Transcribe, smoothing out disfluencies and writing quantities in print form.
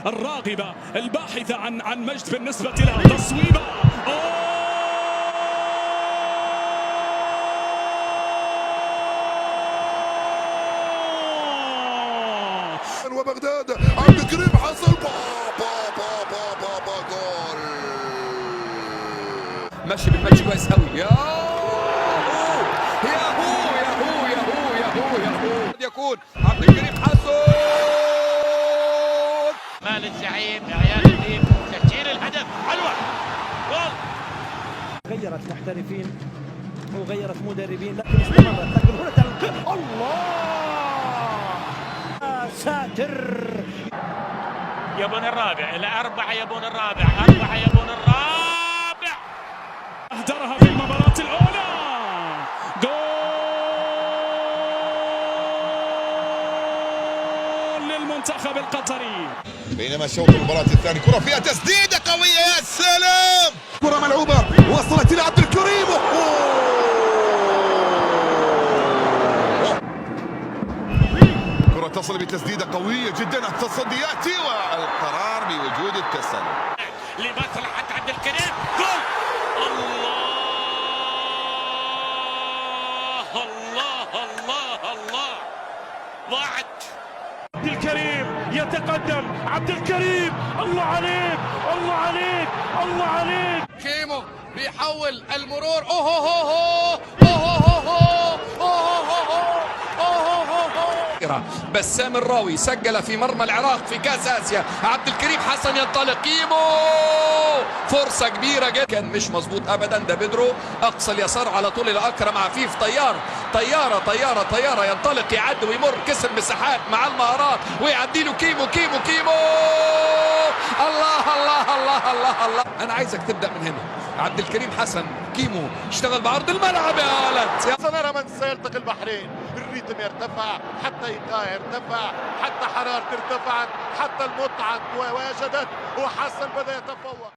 الراغبة الباحثة عن مجد بالنسبة لها. تصويبة وبغداد عبد الكريم حصل جول. ماشي بالماتش كويس قوي. يا هو يكون عبد الكريم حسن مال الزعيم عيال الدين تسجيل الهدف. حلوة جول. غيرت محترفين وغيرت مدربين لكن استمرت. لكن هنا الله ساتر. يبون الرابع إلى 4 يبون الرابع 4 يبون الرابع. أهدرها في المباراة الأولى. جول للمنتخب القطري. بينما شوط المباراة الثاني كرة فيها تسديدة قوية. يا سلام، كرة ملعوبة وصلت إلى عبد الكريم. كرة تصل بتسديدة قوية جدا. التصدي يأتي والقرار بوجود التسلل لمصلحة عبد الكريم. جول. الله ضاعت. عبد الكريم يتقدم. عبد الكريم الله عليك الله عليك الله عليك. كيمو بيحول المرور. بسام الراوي سجل في مرمى العراق في كاس اسيا. عبد الكريم حسن ينطلق. كيمو فرصه كبيره جدا كان مش مظبوط ابدا. ده بيدرو اقصى اليسار على طول الى اكرم عفيف. طياره ينطلق يعدي ويمر كسر مساحات مع المهارات ويعدي له كيمو. الله. انا عايزك تبدا من هنا. عبد الكريم حسن. كيمو اشتغل بعرض الملعب يا ولد. سنرى من سيلتقي البحرين. الريتم يرتفع حتى ايقاع يرتفع حتى حرارة ارتفعت حتى المتعة وجدت وحسن بدأ يتفوق.